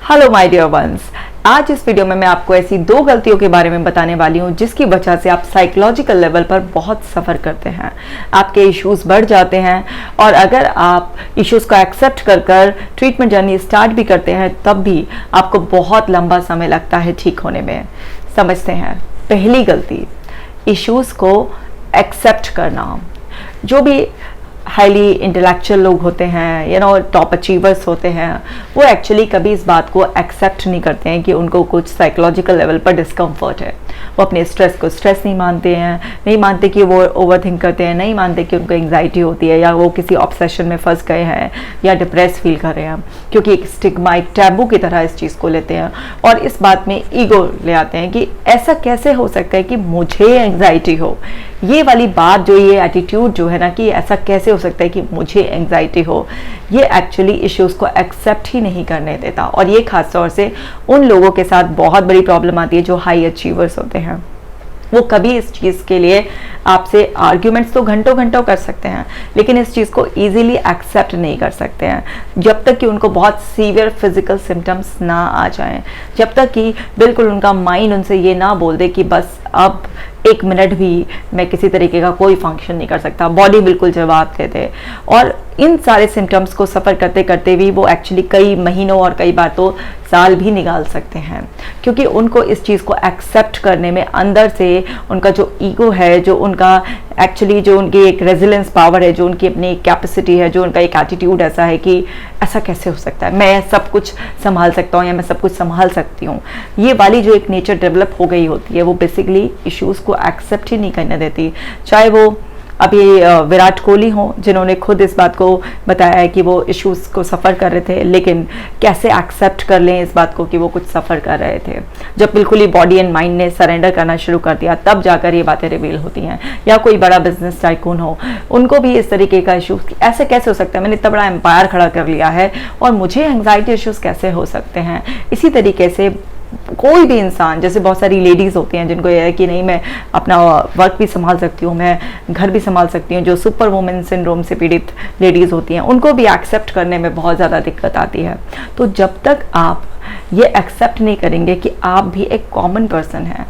Hello my dear ones, आज इस video में मैं आपको ऐसी 2 गलतियों के बारे में बताने वाली हूँ जिसकी वजह से आप साइकोलॉजिकल लेवल पर बहुत सफ़र करते हैं, आपके इश्यूज बढ़ जाते हैं और अगर आप इश्यूज को एक्सेप्ट कर ट्रीटमेंट जर्नी स्टार्ट भी करते हैं तब भी आपको बहुत लंबा समय लगता है ठीक होने में। समझते हैं। पहली गलती, इश्यूज को एक्सेप्ट करना। जो भी हाईली इंटेलेक्चुअल लोग होते हैं टॉप अचीवर्स होते हैं, वो एक्चुअली कभी इस बात को एक्सेप्ट नहीं करते हैं कि उनको कुछ साइकोलॉजिकल लेवल पर डिस्कम्फर्ट है। वो अपने स्ट्रेस को स्ट्रेस नहीं मानते हैं, नहीं मानते कि वो ओवरथिंक करते हैं, नहीं मानते कि उनको एंग्जाइटी होती है या वो किसी ऑब्सेशन में फंस गए हैं या डिप्रेस फील कर रहे हैं, क्योंकि एक स्टिग्मा, एक टैबू की तरह इस चीज़ को लेते हैं और इस बात में ईगो ले आते हैं कि ऐसा कैसे हो सकता है कि मुझे एंग्जाइटी हो। ये वाली बात जो, ये एटीट्यूड जो है ना कि ऐसा कैसे हो सकता है कि मुझे एंग्जाइटी हो, ये एक्चुअली इश्यूज़ को एक्सेप्ट ही नहीं करने देता। और ये खास तौर से उन लोगों के साथ बहुत बड़ी प्रॉब्लम आती है जो हाई अचीवर्स होते हैं। वो कभी इस चीज़ के लिए आपसे आर्ग्यूमेंट्स तो घंटों घंटों कर सकते हैं, लेकिन इस चीज़ को इजीली एक्सेप्ट नहीं कर सकते हैं जब तक कि उनको बहुत सीवियर फिजिकल सिम्टम्स ना आ जाएं, जब तक कि बिल्कुल उनका माइंड उनसे ये ना बोल दे कि बस अब 1 मिनट भी मैं किसी तरीके का कोई फंक्शन नहीं कर सकता, बॉडी बिल्कुल जवाब दे दे। और इन सारे सिम्टम्स को सफ़र करते करते भी वो एक्चुअली कई महीनों और कई बार तो साल भी निकाल सकते हैं, क्योंकि उनको इस चीज़ को एक्सेप्ट करने में अंदर से उनका जो ईगो है, जो उनका एक्चुअली जो उनकी एक रेजिलेंस पावर है, जो उनकी अपनी कैपेसिटी है, जो उनका एक एटीट्यूड ऐसा है कि ऐसा कैसे हो सकता है, मैं सब कुछ संभाल सकता हूँ या मैं सब कुछ संभाल सकती हूँ, ये वाली जो एक नेचर डेवलप हो गई होती है, वो बेसिकली इश्यूज़ को एक्सेप्ट ही नहीं करने देती। चाहे वो अभी विराट कोहली हों, जिन्होंने खुद इस बात को बताया है कि वो इश्यूज़ को सफ़र कर रहे थे, लेकिन कैसे एक्सेप्ट कर लें इस बात को कि वो कुछ सफ़र कर रहे थे। जब बिल्कुल ही बॉडी एंड माइंड ने सरेंडर करना शुरू कर दिया तब जाकर ये बातें रिवील होती हैं। या कोई बड़ा बिजनेस टाइकून हो, उनको भी इस तरीके का इशू ऐसे कैसे हो सकता है, मैंने इतना बड़ा एम्पायर खड़ा कर लिया है और मुझे एंग्जाइटी इश्यूज़ कैसे हो सकते हैं। इसी तरीके से कोई भी इंसान, जैसे बहुत सारी लेडीज़ होती हैं जिनको ये है कि नहीं, मैं अपना वर्क भी संभाल सकती हूँ, मैं घर भी संभाल सकती हूँ, जो सुपर वुमेन सिंड्रोम से पीड़ित लेडीज़ होती हैं, उनको भी एक्सेप्ट करने में बहुत ज़्यादा दिक्कत आती है। तो जब तक आप ये एक्सेप्ट नहीं करेंगे कि आप भी एक कॉमन पर्सन हैं,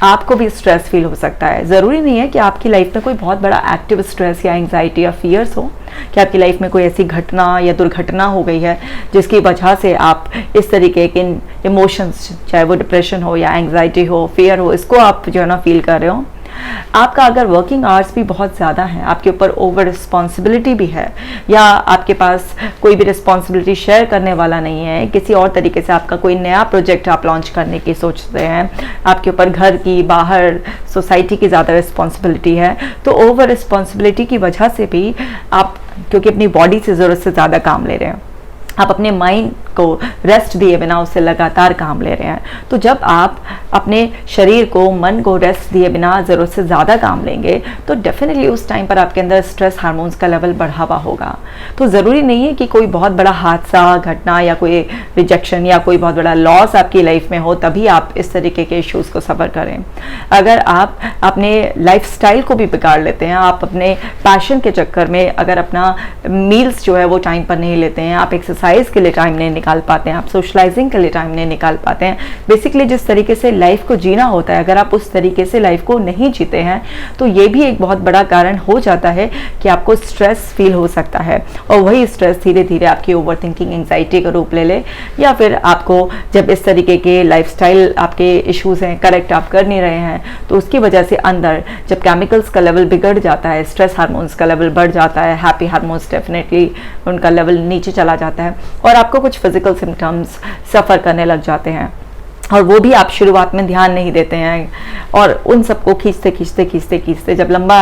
आपको भी स्ट्रेस फील हो सकता है। ज़रूरी नहीं है कि आपकी लाइफ में कोई बहुत बड़ा एक्टिव स्ट्रेस या एंग्जाइटी या फियर्स हो, कि आपकी लाइफ में कोई ऐसी घटना या दुर्घटना हो गई है जिसकी वजह से आप इस तरीके के इमोशंस, चाहे वो डिप्रेशन हो या एंग्जाइटी हो, फियर हो, इसको आप जो है ना फील कर रहे हो। आपका अगर वर्किंग आवर्स भी बहुत ज़्यादा है, आपके ऊपर ओवर रिस्पॉन्सिबिलिटी भी है, या आपके पास कोई भी रिस्पॉन्सिबिलिटी शेयर करने वाला नहीं है, किसी और तरीके से आपका कोई नया प्रोजेक्ट आप लॉन्च करने की सोचते हैं, आपके ऊपर घर की, बाहर सोसाइटी की ज़्यादा रिस्पॉन्सिबिलिटी है, तो ओवर रिस्पॉन्सिबिलिटी की वजह से भी आप, क्योंकि अपनी बॉडी से ज़रूरत से ज़्यादा काम ले रहे हैं, आप अपने माइंड को रेस्ट दिए बिना उससे लगातार काम ले रहे हैं। तो जब आप अपने शरीर को, मन को रेस्ट दिए बिना ज़रूरत से ज़्यादा काम लेंगे तो डेफिनेटली उस टाइम पर आपके अंदर स्ट्रेस हार्मोन्स का लेवल बढ़ा हुआ होगा। तो ज़रूरी नहीं है कि कोई बहुत बड़ा हादसा, घटना या कोई रिजेक्शन या कोई बहुत बड़ा लॉस आपकी लाइफ में हो तभी आप इस तरीके के इश्यूज़ को सफ़र करें। अगर आप अपने लाइफ स्टाइल को भी बिगाड़ लेते हैं, आप अपने पैशन के चक्कर में अगर अपना मील्स जो है वो टाइम पर नहीं लेते हैं, आप एक्सरसाइज के लिए टाइम नहीं निकाल पाते हैं, आप सोशलाइजिंग के लिए टाइम नहीं निकाल पाते हैं, बेसिकली जिस तरीके से लाइफ को जीना होता है, अगर आप उस तरीके से लाइफ को नहीं जीते हैं तो ये भी एक बहुत बड़ा कारण हो जाता है कि आपको स्ट्रेस फील हो सकता है और वही स्ट्रेस धीरे धीरे आपकी ओवरथिंकिंग, एंग्जाइटी का रूप ले ले, या फिर आपको जब इस तरीके के लाइफस्टाइल आपके इश्यूज हैं, करेक्ट आप कर नहीं रहे हैं, तो उसकी वजह से अंदर जब केमिकल्स का लेवल बिगड़ जाता है, स्ट्रेस हार्मोन्स का लेवल बढ़ जाता है, हैप्पी हार्मोन्स डेफिनेटली उनका लेवल नीचे चला जाता है और आपको कुछ फिजिकल सिम्टम्स सफ़र करने लग जाते हैं और वो भी आप शुरुआत में ध्यान नहीं देते हैं और उन सबको खींचते जब लंबा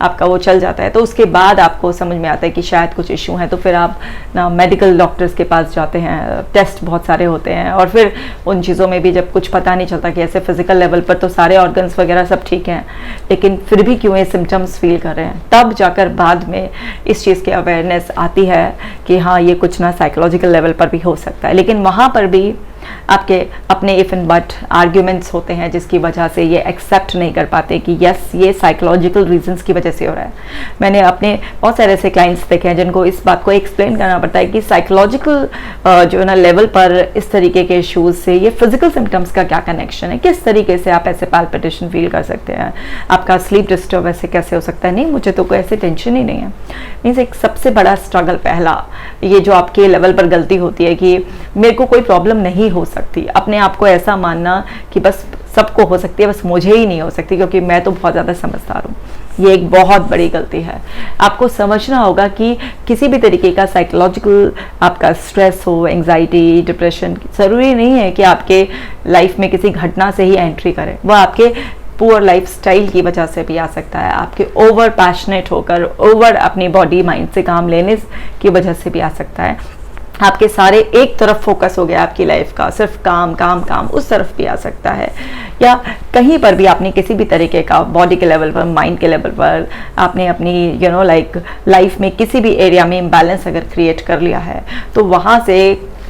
आपका वो चल जाता है तो उसके बाद आपको समझ में आता है कि शायद कुछ इशू है, तो फिर आप ना मेडिकल डॉक्टर्स के पास जाते हैं, टेस्ट बहुत सारे होते हैं और फिर उन चीज़ों में भी जब कुछ पता नहीं चलता कि ऐसे फिजिकल लेवल पर तो सारे ऑर्गन्स वगैरह सब ठीक हैं, लेकिन फिर भी क्यों ये सिम्टम्स फील कर रहे हैं, तब जाकर बाद में इस चीज़ की अवेयरनेस आती है कि हाँ ये कुछ ना साइकोलॉजिकल लेवल पर भी हो सकता है। लेकिन वहाँ पर भी आपके अपने इफ एंड बट आर्ग्यूमेंट्स होते हैं जिसकी वजह से ये एक्सेप्ट नहीं कर पाते कि यस ये साइकोलॉजिकल रीजंस की वजह से हो रहा है। मैंने अपने बहुत सारे ऐसे क्लाइंट्स देखे हैं जिनको इस बात को एक्सप्लेन करना पड़ता है कि साइकोलॉजिकल जो है ना लेवल पर इस तरीके के इश्यूज से ये फिजिकल सिम्टम्स का क्या कनेक्शन है, किस तरीके से आप ऐसे पैल्पिटेशन फील कर सकते हैं, आपका स्लीप डिस्टर्ब ऐसे कैसे हो सकता है। नहीं, मुझे तो कोई ऐसी टेंशन ही नहीं है। मीन्स एक सबसे बड़ा स्ट्रगल पहला ये जो आपके लेवल पर गलती होती है कि मेरे को कोई प्रॉब्लम नहीं हो सकती, अपने आप को ऐसा मानना कि बस सबको हो सकती है बस मुझे ही नहीं हो सकती क्योंकि मैं तो बहुत ज़्यादा समझदार हूँ। ये एक बहुत बड़ी गलती है। आपको समझना होगा कि किसी भी तरीके का साइकोलॉजिकल आपका स्ट्रेस हो, एंजाइटी, डिप्रेशन, ज़रूरी नहीं है कि आपके लाइफ में किसी घटना से ही एंट्री करे, वह आपके पुअर लाइफ स्टाइल की वजह से भी आ सकता है, आपके ओवर पैशनेट होकर ओवर अपनी बॉडी माइंड से काम लेने की वजह से भी आ सकता है, आपके सारे एक तरफ फोकस हो गया आपकी लाइफ का, सिर्फ काम काम काम, उस तरफ भी आ सकता है। या कहीं पर भी आपने किसी भी तरीके का बॉडी के लेवल पर, माइंड के लेवल पर आपने अपनी लाइफ में किसी भी एरिया में इम्बैलेंस अगर क्रिएट कर लिया है तो वहाँ से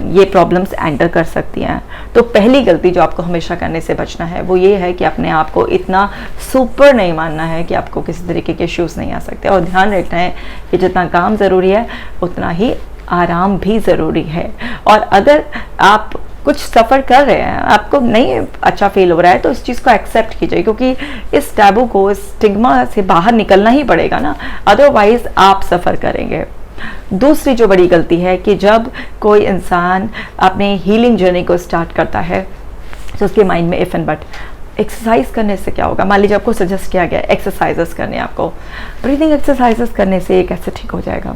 ये प्रॉब्लम्स एंटर कर सकती हैं। तो पहली गलती जो आपको हमेशा करने से बचना है वो ये है कि अपने आप को इतना सुपर नहीं मानना है कि आपको किसी तरीके के इश्यूज नहीं आ सकते, और ध्यान रखना है कि जितना काम ज़रूरी है उतना ही आराम भी ज़रूरी है। और अगर आप कुछ सफ़र कर रहे हैं, आपको नहीं अच्छा फील हो रहा है, तो इस चीज़ को एक्सेप्ट कीजिए, क्योंकि इस टैबू को, इस स्टिग्मा से बाहर निकलना ही पड़ेगा ना, अदरवाइज आप सफ़र करेंगे। दूसरी जो बड़ी गलती है कि जब कोई इंसान अपने हीलिंग जर्नी को स्टार्ट करता है तो उसके माइंड में इफ एंड बट, एक्सरसाइज करने से क्या होगा। मान लीजिए आपको सजेस्ट किया गया एक्सरसाइजेस करने, आपको ब्रीदिंग एक्सरसाइजेस करने से ये कैसे ठीक हो जाएगा,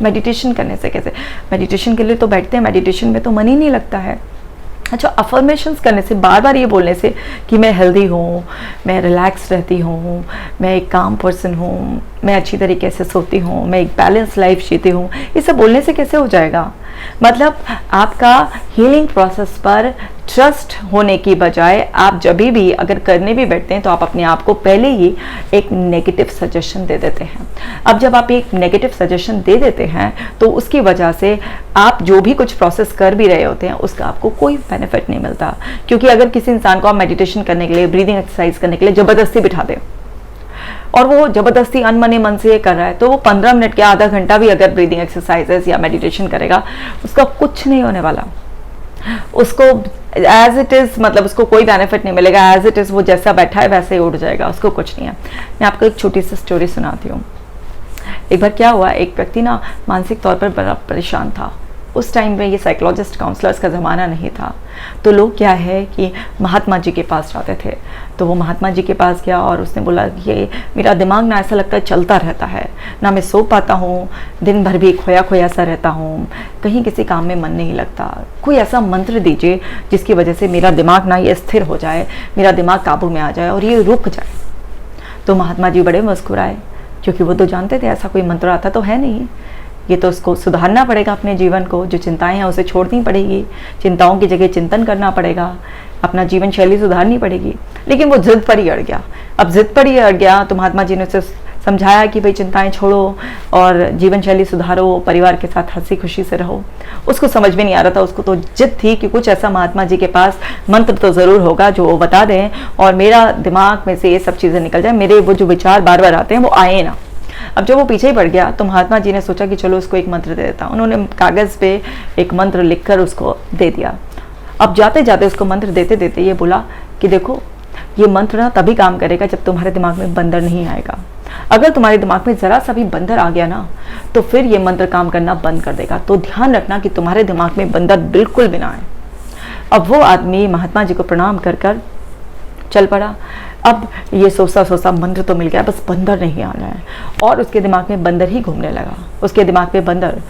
मेडिटेशन करने से कैसे, मेडिटेशन के लिए तो बैठते हैं, मेडिटेशन में तो मन ही नहीं लगता है। अच्छा, अफर्मेशंस करने से, बार बार ये बोलने से कि मैं हेल्दी हूँ, मैं रिलैक्स रहती हूँ, मैं एक काम पर्सन हूँ, मैं अच्छी तरीके से सोती हूँ, मैं एक बैलेंस लाइफ जीती हूँ, ये सब बोलने से कैसे हो जाएगा। मतलब आपका हीलिंग प्रोसेस पर ट्रस्ट होने की बजाय आप जब भी अगर करने भी बैठते हैं तो आप अपने आप को पहले ही एक नेगेटिव सजेशन दे देते हैं। अब जब आप एक नेगेटिव सजेशन दे देते हैं तो उसकी वजह से आप जो भी कुछ प्रोसेस कर भी रहे होते हैं उसका आपको कोई बेनिफिट नहीं मिलता। क्योंकि अगर किसी इंसान को आप मेडिटेशन करने के लिए, ब्रीदिंग एक्सरसाइज करने के लिए ज़बरदस्ती बिठा दें और वो ज़बरदस्ती अनमने मन से ये कर रहा है, तो वो 15 मिनट के आधा घंटा भी अगर ब्रीदिंग एक्सरसाइजेस या मेडिटेशन करेगा उसका कुछ नहीं होने वाला। उसको एज इट इज़, मतलब उसको कोई बेनिफिट नहीं मिलेगा, एज इट इज़ वो जैसा बैठा है वैसे ही उठ जाएगा, उसको कुछ नहीं है। मैं आपको एक छोटी सी स्टोरी सुनाती हूँ। एक बार क्या हुआ, एक व्यक्ति ना मानसिक तौर पर बड़ा परेशान था। उस टाइम में ये साइकोलॉजिस्ट काउंसलर्स का ज़माना नहीं था, तो लोग क्या है कि महात्मा जी के पास जाते थे। तो वो महात्मा जी के पास गया और उसने बोला ये मेरा दिमाग ना ऐसा लगता है चलता रहता है, ना मैं सो पाता हूँ, दिन भर भी खोया खोया सा रहता हूँ, कहीं किसी काम में मन नहीं लगता, कोई ऐसा मंत्र दीजिए जिसकी वजह से मेरा दिमाग ना ये स्थिर हो जाए, मेरा दिमाग काबू में आ जाए और ये रुक जाए। तो महात्मा जी बड़े मुस्कुराए, क्योंकि वो तो जानते थे ऐसा कोई मंत्र आता तो है नहीं, ये तो उसको सुधारना पड़ेगा अपने जीवन को, जो चिंताएं हैं उसे छोड़नी पड़ेगी, चिंताओं की जगह चिंतन करना पड़ेगा, अपना जीवन शैली सुधारनी पड़ेगी। लेकिन वो जिद पर ही अड़ गया। अब जिद पर ही अड़ गया तो महात्मा जी ने उसे समझाया कि भाई चिंताएं छोड़ो और जीवन शैली सुधारो, परिवार के साथ हंसी खुशी से रहो। उसको समझ में नहीं आ रहा था, उसको तो जिद थी कि कुछ ऐसा महात्मा जी के पास मंत्र तो ज़रूर होगा जो वो बता दें और मेरा दिमाग में से ये सब चीज़ें निकल जाए, मेरे वो जो विचार बार बार आते हैं वो आए ना। अब जब वो पीछे ही पड़ गया तो महात्मा जी ने सोचा कि चलो उसको एक मंत्र दे देता। उन्होंने कागज़ पे एक मंत्र लिखकर उसको दे दिया। अब जाते जाते उसको मंत्र देते देते ये बोला कि देखो ये मंत्र ना तभी काम करेगा जब तुम्हारे दिमाग में बंदर नहीं आएगा। अगर तुम्हारे दिमाग में ज़रा सा भी बंदर आ गया ना तो फिर ये मंत्र काम करना बंद कर देगा। तो ध्यान रखना कि तुम्हारे दिमाग में बंदर बिल्कुल भी ना आए। अब वो आदमी महात्मा जी को प्रणाम कर कर चल पड़ा। अब ये सोचता सोचता मंत्र तो मिल गया, बस बंदर नहीं आना है, और उसके दिमाग में बंदर ही घूमने लगा। उसके दिमाग में बंदर,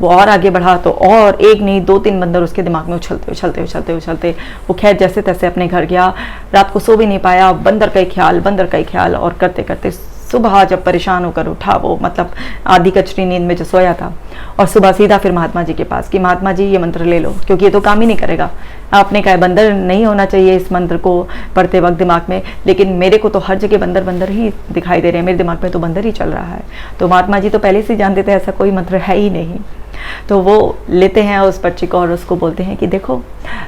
वो और आगे बढ़ा तो और एक नहीं 2-3 बंदर उसके दिमाग में उछलते उछलते उछलते उछलते वो खैर जैसे तैसे अपने घर गया। रात को सो भी नहीं पाया, बंदर का ही ख्याल और करते करते सुबह जब परेशान होकर उठा, वो मतलब आधी कचरी नींद में जो सोया था, और सुबह सीधा फिर महात्मा जी के पास कि महात्मा जी ये मंत्र ले लो, क्योंकि ये तो काम ही नहीं करेगा, आपने कहा बंदर नहीं होना चाहिए इस मंत्र को पढ़ते वक्त दिमाग में, लेकिन मेरे को तो हर जगह बंदर बंदर ही दिखाई दे रहे हैं, मेरे दिमाग में तो बंदर ही चल रहा है। तो महात्मा जी तो पहले से जानते थे ऐसा कोई मंत्र है ही नहीं। तो वो लेते हैं उस बच्चे को और उसको बोलते हैं कि देखो,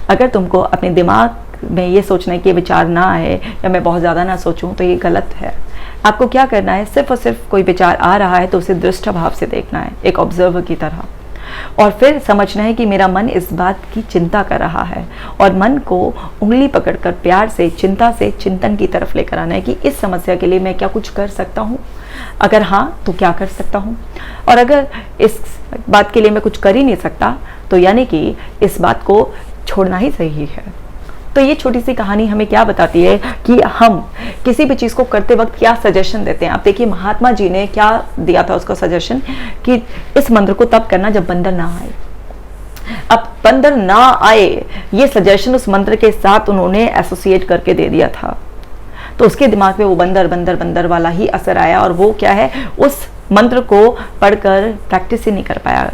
अगर तुमको अपने दिमाग में ये सोचना है कि ये विचार ना आए या मैं बहुत ज़्यादा ना सोचूं, तो ये गलत है। आपको क्या करना है, सिर्फ और सिर्फ कोई विचार आ रहा है तो उसे दृष्ट भाव से देखना है, एक ऑब्जर्वर की तरह, और फिर समझना है कि मेरा मन इस बात की चिंता कर रहा है, और मन को उंगली पकड़कर प्यार से, चिंता से चिंतन की तरफ लेकर आना है कि इस समस्या के लिए मैं क्या कुछ कर सकता हूँ, अगर हाँ तो क्या कर सकता हूँ, और अगर इस बात के लिए मैं कुछ कर ही नहीं सकता तो यानी कि इस बात को छोड़ना ही सही है। तो ये छोटी सी कहानी हमें क्या बताती है कि हम किसी भी चीज़ को करते वक्त क्या सजेशन देते हैं। आप देखिए महात्मा जी ने क्या दिया था उसको सजेशन कि इस मंत्र को तब करना जब बंदर ना आए। अब बंदर ना आए ये सजेशन उस मंत्र के साथ उन्होंने एसोसिएट करके दे दिया था, तो उसके दिमाग में वो बंदर बंदर बंदर वाला ही असर आया, और वो क्या है, उस मंत्र को पढ़कर प्रैक्टिस ही नहीं कर पाया,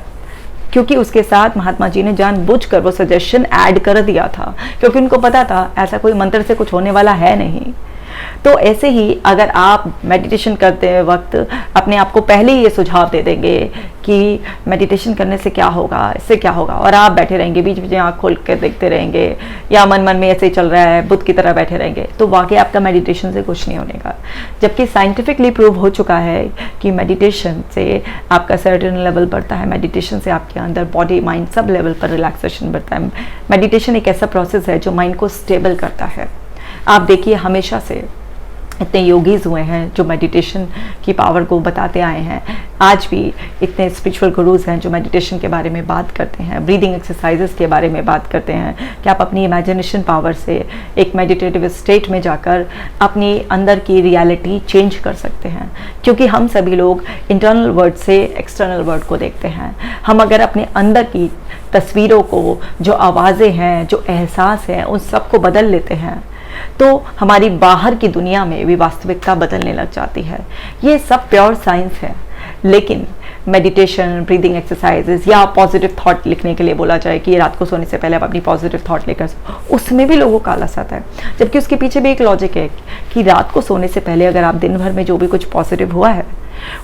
क्योंकि उसके साथ महात्मा जी ने जानबूझकर वो सजेशन ऐड कर दिया था, क्योंकि उनको पता था ऐसा कोई मंत्र से कुछ होने वाला है नहीं। तो ऐसे ही अगर आप मेडिटेशन करते वक्त अपने आप को पहले ही ये सुझाव दे देंगे कि मेडिटेशन करने से क्या होगा, इससे क्या होगा, और आप बैठे रहेंगे बीच बीच में आँख खोल कर देखते रहेंगे या मन मन में ऐसे ही चल रहा है बुद्ध की तरह बैठे रहेंगे, तो वाकई आपका मेडिटेशन से कुछ नहीं होने का। जबकि साइंटिफिकली प्रूव हो चुका है कि मेडिटेशन से आपका सर्टेन लेवल बढ़ता है, मेडिटेशन से आपके अंदर बॉडी माइंड सब लेवल पर रिलैक्सेशन बढ़ता है। मेडिटेशन एक ऐसा प्रोसेस है जो माइंड को स्टेबल करता है। आप देखिए हमेशा से इतने योगीज हुए हैं जो मेडिटेशन की पावर को बताते आए हैं, आज भी इतने स्पिरिचुअल गुरुज हैं जो मेडिटेशन के बारे में बात करते हैं, ब्रीदिंग एक्सरसाइजेस के बारे में बात करते हैं कि आप अपनी इमेजिनेशन पावर से एक मेडिटेटिव स्टेट में जाकर अपनी अंदर की रियलिटी चेंज कर सकते हैं। क्योंकि हम सभी लोग इंटरनल वर्ल्ड से एक्सटर्नल वर्ल्ड को देखते हैं। हम अगर अपने अंदर की तस्वीरों को, जो आवाज़ें हैं, जो एहसास हैं, उन सबको बदल लेते हैं तो हमारी बाहर की दुनिया में भी वास्तविकता बदलने लग जाती है। ये सब प्योर साइंस है। लेकिन मेडिटेशन, ब्रीदिंग एक्सरसाइजेस या पॉजिटिव थॉट लिखने के लिए बोला जाए कि रात को सोने से पहले आप अपनी पॉजिटिव थॉट लेकर, उसमें भी लोगों का आलस आता है। जबकि उसके पीछे भी एक लॉजिक है कि रात को सोने से पहले अगर आप दिन भर में जो भी कुछ पॉजिटिव हुआ है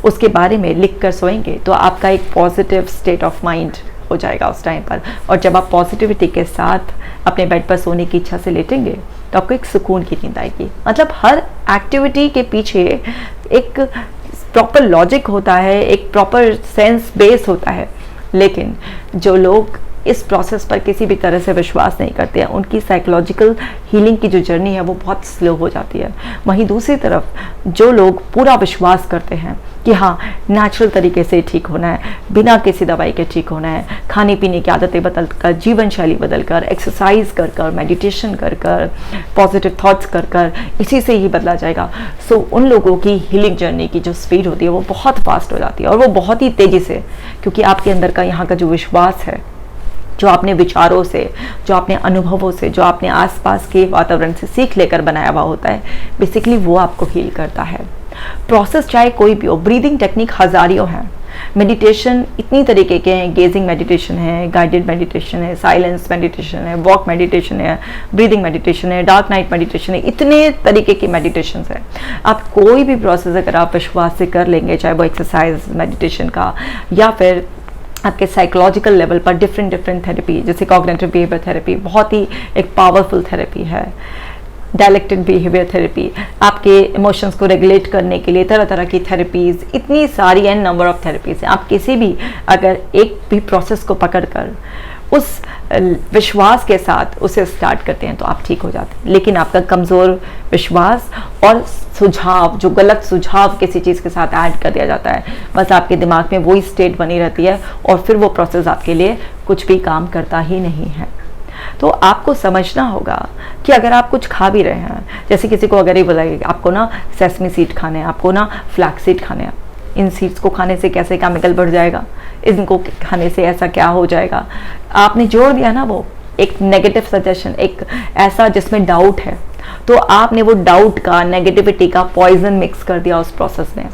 उसके बारे में लिख कर सोएंगे तो आपका एक पॉजिटिव स्टेट ऑफ माइंड हो जाएगा उस टाइम पर। और जब आप पॉजिटिविटी के साथ अपने बेड पर सोने की इच्छा से लेटेंगे तो आपको एक सुकून की नींद आएगी। मतलब हर एक्टिविटी के पीछे एक प्रॉपर लॉजिक होता है, एक प्रॉपर सेंस बेस होता है। लेकिन जो लोग इस प्रोसेस पर किसी भी तरह से विश्वास नहीं करते हैं, उनकी साइकोलॉजिकल हीलिंग की जो जर्नी है वो बहुत स्लो हो जाती है। वहीं दूसरी तरफ जो लोग पूरा विश्वास करते हैं कि हाँ नेचुरल तरीके से ठीक होना है, बिना किसी दवाई के ठीक होना है, खाने पीने की आदतें बदल कर, जीवन शैली बदल कर, एक्सरसाइज कर कर, मेडिटेशन कर कर, पॉजिटिव थॉट्स कर कर, इसी से ही बदला जाएगा। सो उन लोगों की हीलिंग जर्नी की जो स्पीड होती है वो बहुत फास्ट हो जाती है, और वो बहुत ही तेज़ी से, क्योंकि आपके अंदर का यहाँ का जो विश्वास है, जो आपने विचारों से, जो आपने अनुभवों से, जो आपने आसपास के वातावरण से सीख लेकर बनाया हुआ होता है, बेसिकली वो आपको हील करता है। प्रोसेस चाहे कोई भी हो, ब्रीदिंग टेक्निक हजारियों हैं, मेडिटेशन इतनी तरीके के हैं, गेजिंग मेडिटेशन है, गाइडेड मेडिटेशन है, साइलेंस मेडिटेशन है, वॉक मेडिटेशन है, ब्रीदिंग मेडिटेशन है, डार्क नाइट मेडिटेशन है, इतने तरीके की मेडिटेशन है। आप कोई भी प्रोसेस अगर आप विश्वास से कर लेंगे, चाहे वो एक्सरसाइज मेडिटेशन का या फिर आपके साइकोलॉजिकल लेवल पर डिफरेंट थेरेपी, जैसे कॉग्निटिव बिहेवियर थेरेपी बहुत ही एक पावरफुल थेरेपी है, डायलेक्टेड बिहेवियर थेरेपी, आपके इमोशंस को रेगुलेट करने के लिए तरह तरह की थेरेपीज, इतनी सारी एन नंबर ऑफ थेरेपीज हैं। आप किसी भी अगर एक भी प्रोसेस को पकड़कर उस विश्वास के साथ उसे स्टार्ट करते हैं तो आप ठीक हो जाते हैं। लेकिन आपका कमज़ोर विश्वास और सुझाव, जो गलत सुझाव किसी चीज़ के साथ ऐड कर दिया जाता है, बस आपके दिमाग में वही स्टेट बनी रहती है और फिर वो प्रोसेस आपके लिए कुछ भी काम करता ही नहीं है। तो आपको समझना होगा कि अगर आप कुछ खा भी रहे हैं, जैसे किसी को अगर ये बोला आपको ना सेसमी सीड खाने हैं, आपको ना फ्लैक्स सीड खाने हैं, इन सीड्स को खाने से कैसे केमिकल बढ़ जाएगा, इनको खाने से ऐसा क्या हो जाएगा, आपने जोड़ दिया ना वो एक नेगेटिव सजेशन, एक ऐसा जिसमें डाउट है, तो आपने वो डाउट का, नेगेटिविटी का पॉइजन मिक्स कर दिया उस प्रोसेस में।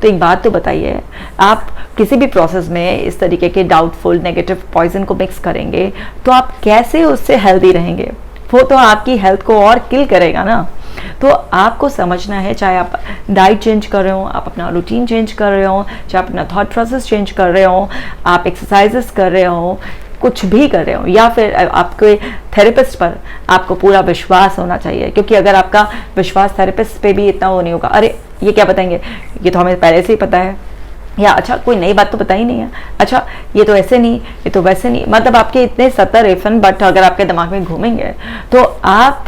तो एक बात तो बताइए, आप किसी भी प्रोसेस में इस तरीके के डाउटफुल नेगेटिव पॉइजन को मिक्स करेंगे तो आप कैसे उससे हेल्दी रहेंगे? वो तो आपकी हेल्थ को और किल करेगा ना। तो आपको समझना है, चाहे आप डाइट चेंज कर रहे हो, आप अपना रूटीन चेंज कर रहे हो, चाहे आप अपना थॉट प्रोसेस चेंज कर रहे हो, आप एक्सरसाइजेस कर रहे हो, कुछ भी कर रहे हो, या फिर आपके थेरेपिस्ट पर आपको पूरा विश्वास होना चाहिए। क्योंकि अगर आपका विश्वास थेरेपिस्ट पे भी इतना वो नहीं होगा, अरे ये क्या बताएंगे, ये तो हमें पहले से ही पता है, या अच्छा कोई नई बात तो पता ही नहीं है, अच्छा ये तो ऐसे नहीं, ये तो वैसे नहीं, मतलब आपके इतने 70 इफन बट अगर आपके दिमाग में घूमेंगे तो आप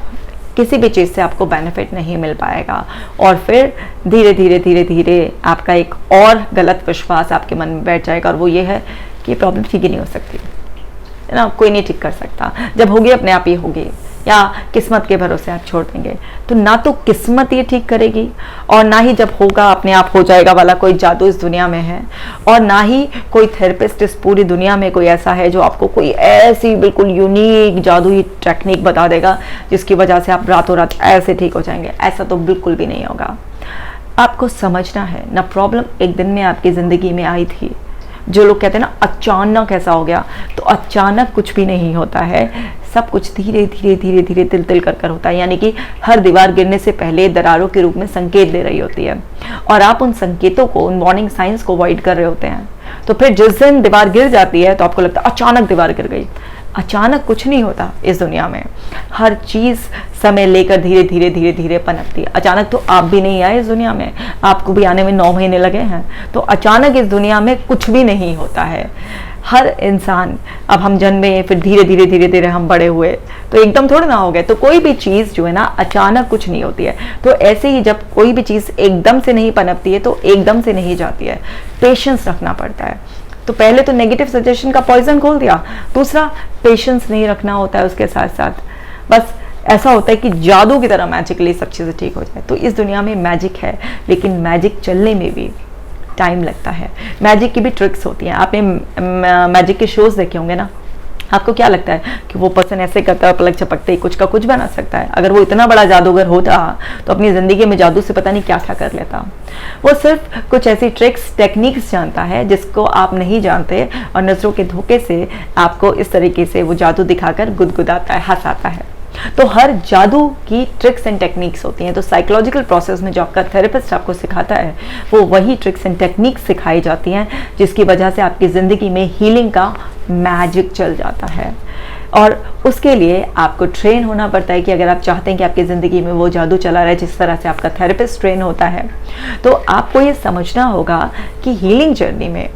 किसी भी चीज़ से आपको बेनिफिट नहीं मिल पाएगा। और फिर धीरे धीरे धीरे धीरे आपका एक और गलत विश्वास आपके मन में बैठ जाएगा, और वो ये है कि प्रॉब्लम ठीक ही नहीं हो सकती है ना, कोई नहीं ठीक कर सकता, जब होगी अपने आप ही होगी, या किस्मत के भरोसे आप छोड़ देंगे। तो ना तो किस्मत ये ठीक करेगी, और ना ही जब होगा अपने आप हो जाएगा वाला कोई जादू इस दुनिया में है, और ना ही कोई थेरेपिस्ट इस पूरी दुनिया में कोई ऐसा है जो आपको कोई ऐसी बिल्कुल यूनिक जादुई टेक्निक बता देगा जिसकी वजह से आप रातों रात ऐसे ठीक हो जाएंगे। ऐसा तो बिल्कुल भी नहीं होगा। आपको समझना है ना, प्रॉब्लम एक दिन में आपकी ज़िंदगी में आई थी। जो लोग कहते हैं ना अचानक ऐसा हो गया, तो अचानक कुछ भी नहीं होता है, सब कुछ धीरे धीरे धीरे धीरे तिल तिल कर कर होता है। यानी कि हर दीवार गिरने से पहले दरारों के रूप में संकेत दे रही होती है, और आप उन संकेतों को, उन वार्निंग साइंस को अवॉइड कर रहे होते हैं। तो फिर जिस दिन दीवार गिर जाती है तो आपको लगता है अचानक दीवार गिर गई। अचानक कुछ नहीं होता इस दुनिया में, हर चीज़ समय लेकर धीरे धीरे धीरे धीरे पनपती है। अचानक तो आप भी नहीं आए इस दुनिया में, आपको भी आने में 9 महीने लगे हैं। तो अचानक इस दुनिया में कुछ भी नहीं होता है। हर इंसान, अब हम जन्मे, फिर धीरे धीरे धीरे धीरे हम बड़े हुए, तो एकदम थोड़ा ना हो गए। तो कोई भी चीज़ जो है ना अचानक कुछ नहीं होती है। तो ऐसे ही जब कोई भी चीज़ एकदम से नहीं पनपती है तो एकदम से नहीं जाती है, पेशेंस रखना पड़ता है। तो पहले तो नेगेटिव सजेशन का पॉइजन खोल दिया, दूसरा पेशेंस नहीं रखना होता है उसके साथ साथ। बस ऐसा होता है कि जादू की तरह मैजिकली सब चीज़ें ठीक हो जाए। तो इस दुनिया में मैजिक है, लेकिन मैजिक चलने में भी टाइम लगता है। मैजिक की भी ट्रिक्स होती हैं। आपने मैजिक के शोज देखे होंगे ना, आपको क्या लगता है कि वो पर्सन ऐसे करता है, पलक झपकते ही कुछ का कुछ बना सकता है? अगर वो इतना बड़ा जादूगर होता तो अपनी ज़िंदगी में जादू से पता नहीं क्या क्या कर लेता। वो सिर्फ कुछ ऐसी ट्रिक्स टेक्निक्स जानता है जिसको आप नहीं जानते, और नज़रों के धोखे से आपको इस तरीके से वो जादू दिखाकर गुदगुदाता है, हंसाता है। तो हर जादू की ट्रिक्स एंड टेक्निक्स होती हैं। तो साइकोलॉजिकल प्रोसेस में जो आपका थेरेपिस्ट आपको सिखाता है वो वही ट्रिक्स एंड टेक्निक्स सिखाई जाती हैं जिसकी वजह से आपकी ज़िंदगी में हीलिंग का मैजिक चल जाता है। और उसके लिए आपको ट्रेन होना पड़ता है कि अगर आप चाहते हैं कि आपकी ज़िंदगी में वो जादू चला रहे जिस तरह से आपका थेरेपिस्ट ट्रेन होता है, तो आपको ये समझना होगा कि हीलिंग जर्नी में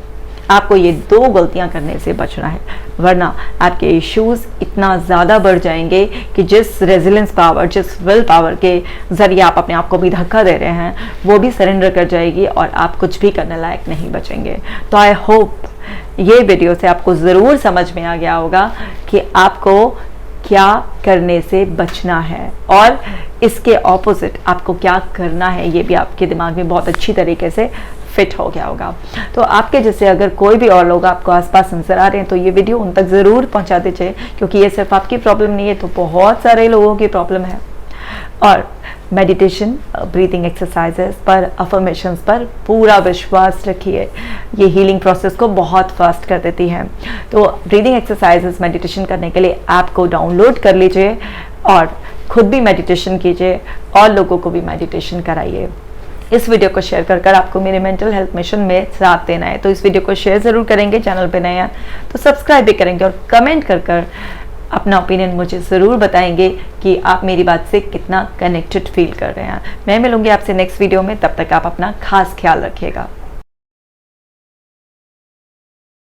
आपको ये 2 गलतियां करने से बचना है, वरना आपके इश्यूज इतना ज़्यादा बढ़ जाएंगे कि जिस रेजिलेंस पावर, जिस विल पावर के ज़रिए आप अपने आप को भी धक्का दे रहे हैं, वो भी सरेंडर कर जाएगी और आप कुछ भी करने लायक नहीं बचेंगे। तो आई होप ये वीडियो से आपको ज़रूर समझ में आ गया होगा कि आपको क्या करने से बचना है और इसके ऑपोजिट आपको क्या करना है, ये भी आपके दिमाग में बहुत अच्छी तरीके से फिट हो गया होगा। तो आपके जैसे अगर कोई भी और लोग आपको आसपास नजर आ रहे हैं तो ये वीडियो उन तक ज़रूर पहुंचा दीजिए, क्योंकि ये सिर्फ आपकी प्रॉब्लम नहीं है, तो बहुत सारे लोगों की प्रॉब्लम है। और मेडिटेशन, ब्रीथिंग एक्सरसाइजेस पर, अफर्मेशंस पर पूरा विश्वास रखिए, ये हीलिंग प्रोसेस को बहुत फास्ट कर देती हैं। तो ब्रीथिंग एक्सरसाइजेस, मेडिटेशन करने के लिए ऐप को डाउनलोड कर लीजिए और खुद भी मेडिटेशन कीजिए और लोगों को भी मेडिटेशन कराइए। इस वीडियो को शेयर कर आपको मेरे मेंटल हेल्थ मिशन में साथ देना है, तो इस वीडियो को शेयर ज़रूर करेंगे, चैनल पे नए हैं तो सब्सक्राइब भी करेंगे और कमेंट कर अपना ओपिनियन मुझे ज़रूर बताएंगे कि आप मेरी बात से कितना कनेक्टेड फील कर रहे हैं। मैं मिलूंगी आपसे नेक्स्ट वीडियो में, तब तक आप अपना खास ख्याल रखिएगा।